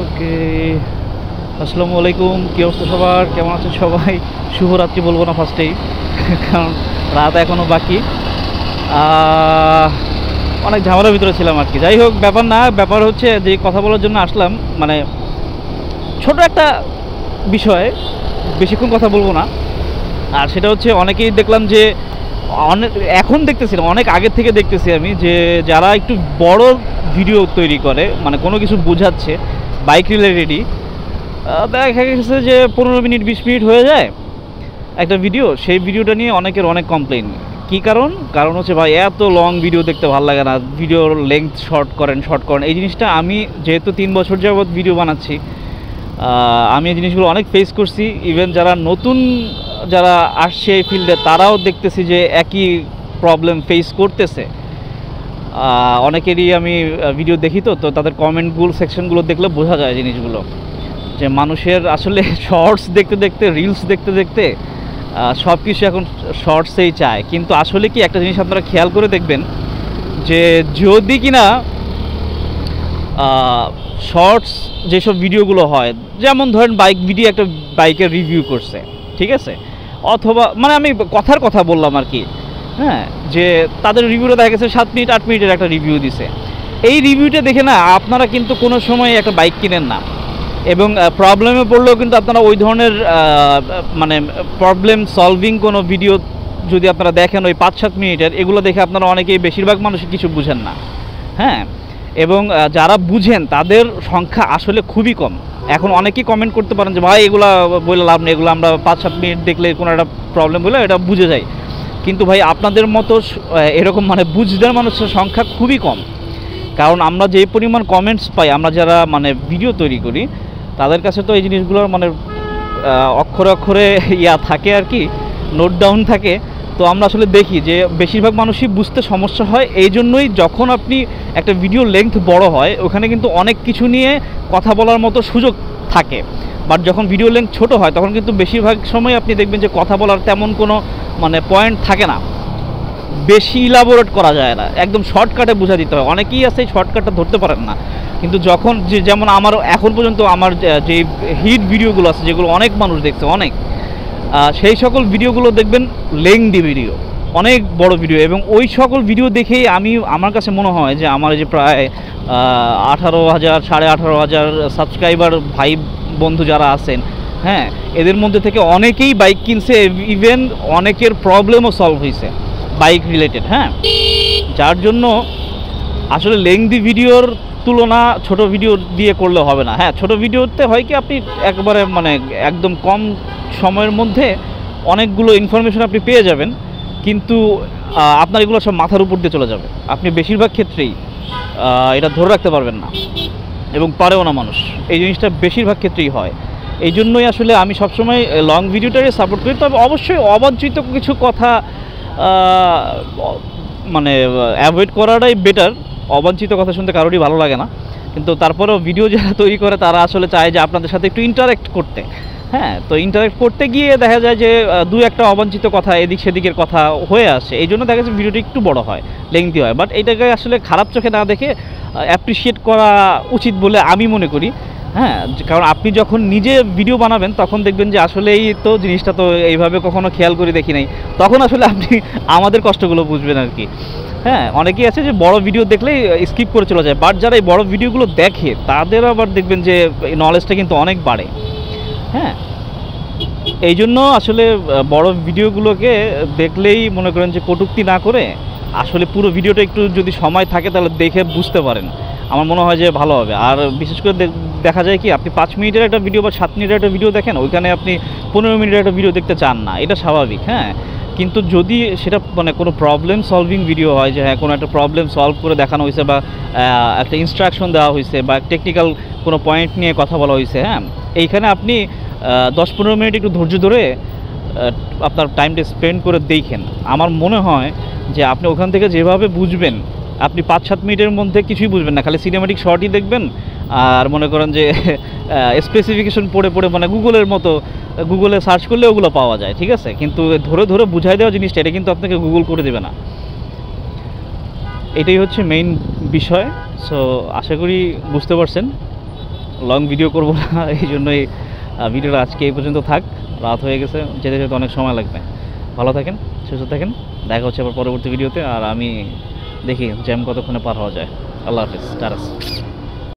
ওকে, আসসালামু আলাইকুম। কী অবস্থা সবার, কেমন আছেন সবাই? শুভরাত্রি বলবো না ফার্স্টেই, কারণ রাত এখনও বাকি। অনেক ঝামেলার ভিতরে ছিলাম আর কি। যাই হোক, ব্যাপার না, ব্যাপার হচ্ছে যে কথা বলার জন্য আসলাম, মানে ছোট একটা বিষয়, বেশিক্ষণ কথা বলবো না। আর সেটা হচ্ছে, অনেকেই দেখলাম যে অনেক, এখন দেখতেছি না, অনেক আগের থেকে দেখতেছি আমি, যে যারা একটু বড় ভিডিও তৈরি করে, মানে কোনো কিছু বোঝাচ্ছে বাইক রিলেটেডই, দেখা গেছে যে 15 মিনিট 20 মিনিট হয়ে যায় একটা ভিডিও। সেই ভিডিওটা নিয়ে অনেকের অনেক কমপ্লেন। কী কারণ হচ্ছে, ভাই এত লং ভিডিও দেখতে ভালো লাগে না, ভিডিওর লেংথ শর্ট করেন। এই জিনিসটা আমি যেহেতু 3 বছর যাবৎ ভিডিও বানাচ্ছি, আমি এই জিনিসগুলো অনেক ফেস করছি। ইভেন যারা নতুন, যারা আসছে এই ফিল্ডে, তারাও দেখতেছি যে একই প্রবলেম ফেস করতেছে। অনেকেরই আমি ভিডিও দেখি, তো তাদের কমেন্টগুলো, সেকশনগুলো দেখলে বোঝা যায় জিনিসগুলো, যে মানুষের আসলে শর্টস দেখতে দেখতে, রিলস দেখতে দেখতে সব কিছু এখন শর্টসেই চায়। কিন্তু আসলে কি, একটা জিনিস আপনারা খেয়াল করে দেখবেন, যে যদি কিনা শর্টস যেসব ভিডিওগুলো হয়, যেমন ধরেন বাইক ভিডিও, একটা বাইকের রিভিউ করছে, ঠিক আছে, অথবা মানে আমি কথার কথা বললাম আর কি, হ্যাঁ, যে তাদের রিভিউটা দেখা গেছে 7 মিনিট 8 মিনিটের একটা রিভিউ দিছে। এই রিভিউটা দেখে না আপনারা কিন্তু কোনো সময় একটা বাইক কিনেন না, এবং প্রবলেমে পড়লেও কিন্তু আপনারা ওই ধরনের মানে প্রবলেম সলভিং কোনো ভিডিও যদি আপনারা দেখেন ওই 5-7 মিনিটের, এগুলো দেখে আপনারা অনেকেই, বেশিরভাগ মানুষই কিছু বুঝেন না, হ্যাঁ। এবং যারা বুঝেন তাদের সংখ্যা আসলে খুবই কম। এখন অনেকেই কমেন্ট করতে পারেন যে ভাই এগুলা বলে লাভ নেই, এগুলো আমরা 5-7 মিনিট দেখলে কোনো একটা প্রবলেম বলে এটা বুঝে যাই। কিন্তু ভাই আপনাদের মতো এরকম মানে বুঝদের মানুষের সংখ্যা খুবই কম। কারণ আমরা যে পরিমাণ কমেন্টস পাই, আমরা যারা মানে ভিডিও তৈরি করি, তাদের কাছে তো এই জিনিসগুলোর মানে অক্ষরে অক্ষরে থাকে আর কি, নোট ডাউন থাকে। তো আমরা আসলে দেখি যে বেশিরভাগ মানুষই বুঝতে সমস্যা হয়। এই জন্যই যখন আপনি একটা ভিডিও লেংথ বড় হয়, ওখানে কিন্তু অনেক কিছু নিয়ে কথা বলার মতো সুযোগ থাকে। বাট যখন ভিডিও লেংথ ছোট হয়, তখন কিন্তু বেশিরভাগ সময় আপনি দেখবেন যে কথা বলার তেমন কোনো মানে পয়েন্ট থাকে না, বেশি ইলাবোরেট করা যায় না, একদম শর্টকাটে বোঝা দিতে হয়। অনেকেই আছে এই শর্টকাটটা ধরতে পারেন না। কিন্তু যখন যেমন আমার এখন পর্যন্ত আমার যে হিট ভিডিওগুলো আছে, যেগুলো অনেক মানুষ দেখছে, অনেক, সেই সকল ভিডিওগুলো দেখবেন লেংদি ভিডিও, অনেক বড় ভিডিও। এবং ওই সকল ভিডিও দেখেই আমার কাছে মনে হয় যে আমার যে প্রায় 18,000 18,500 সাবস্ক্রাইবার ভাই বন্ধু যারা আছেন, হ্যাঁ, এদের মধ্যে থেকে অনেকেই বাইক কিনছে, ইভেন অনেকের প্রবলেমও সলভ হয়েছে বাইক রিলেটেড, হ্যাঁ। যার জন্য আসলে লেংদি ভিডিওর তুলনা ছোট ভিডিও দিয়ে করলে হবে না। হ্যাঁ, ছোট ভিডিওতে হয় কি, আপনি একবারে মানে একদম কম সময়ের মধ্যে অনেকগুলো ইনফরমেশন আপনি পেয়ে যাবেন, কিন্তু আপনার এগুলো সব মাথার উপর দিয়ে চলে যাবে। আপনি বেশিরভাগ ক্ষেত্রেই এটা ধরে রাখতে পারবেন না, এবং পারেও না মানুষ। এই জিনিসটা বেশিরভাগ ক্ষেত্রেই হয়। এই জন্যই আসলে আমি সবসময় লং ভিডিওটাকে সাপোর্ট করি। তবে অবশ্যই অবাঞ্ছিত কিছু কথা মানে অ্যাভয়েড করাটাই বেটার। অবাঞ্ছিত কথা শুনতে কারোরই ভালো লাগে না, কিন্তু তারপরেও ভিডিও যারা তৈরি করে তারা আসলে চায় যে আপনাদের সাথে একটু ইন্টারেক্ট করতে, হ্যাঁ। তো ইন্টারেক্ট করতে গিয়ে দেখা যায় যে দু একটা অবাঞ্ছিত কথা, এদিক সেদিকের কথা হয়ে আসে। এই জন্য দেখা যাচ্ছে ভিডিওটি একটু বড় হয়, লেংথি হয়। বাট এটাকে আসলে খারাপ চোখে না দেখে অ্যাপ্রিসিয়েট করা উচিত বলে আমি মনে করি, হ্যাঁ। কারণ আপনি যখন নিজে ভিডিও বানাবেন, তখন দেখবেন যে আসলেই তো জিনিসটা তো এইভাবে কখনো খেয়াল করে দেখি নাই, তখন আসলে আপনি আমাদের কষ্টগুলো বুঝবেন আর কি, হ্যাঁ। অনেকেই আছে যে বড় ভিডিও দেখলেই স্কিপ করে চলে যায়, বাট যারা এই বড় ভিডিওগুলো দেখে তাদের আবার দেখবেন যে নলেজটা কিন্তু অনেক বাড়ে, হ্যাঁ। এই জন্য আসলে বড় ভিডিওগুলোকে দেখলেই মনে করেন যে কটূক্তি না করে আসলে পুরো ভিডিওটা একটু যদি সময় থাকে তাহলে দেখে বুঝতে পারেন, আমার মনে হয় যে ভালো হবে। আর বিশেষ করে দেখা যায় কি, আপনি 5 মিনিটের একটা ভিডিও বা 7 মিনিটের একটা ভিডিও দেখেন, ওইখানে আপনি 15 মিনিটের একটা ভিডিও দেখতে চান না, এটা স্বাভাবিক, হ্যাঁ। কিন্তু যদি সেটা মানে কোনো প্রবলেম সলভিং ভিডিও হয়, যে হ্যাঁ কোনো একটা প্রবলেম সলভ করে দেখানো হয়েছে, বা একটা ইনস্ট্রাকশন দেওয়া হয়েছে, বা টেকনিক্যাল কোনো পয়েন্ট নিয়ে কথা বলা হয়েছে, হ্যাঁ, এইখানে আপনি 10-15 মিনিট একটু ধৈর্য ধরে আপনার টাইমটা স্পেন্ড করে দেখেন। আমার মনে হয় যে আপনি ওখান থেকে যেভাবে বুঝবেন, আপনি 5-7 মিনিটের মধ্যে কিছুই বুঝবেন না, খালি সিনেমেটিক শর্টই দেখবেন। আর মনে করেন যে স্পেসিফিকেশন পড়ে পড়ে, মানে গুগলের মতো, গুগলে সার্চ করলে ওগুলো পাওয়া যায়, ঠিক আছে। কিন্তু ধরে ধরে বুঝাই দেওয়া জিনিসটা, এটা কিন্তু আপনাকে গুগল করে দেবে না। এটাই হচ্ছে মেইন বিষয়। সো আশা করি বুঝতে পারছেন। লং ভিডিও করব না, এই জন্যই ভিডিওটা আজকে এই পর্যন্ত থাক। রাত হয়ে গেছে, যেতে যেতে অনেক সময় লাগবে। ভালো থাকেন, সুস্থ থাকেন, দেখা হচ্ছে আবার পরবর্তী ভিডিওতে। আর আমি দেখি জ্যাম কতক্ষণে পার হওয়া যায়। আল্লাহ হাফিজ, টাটা।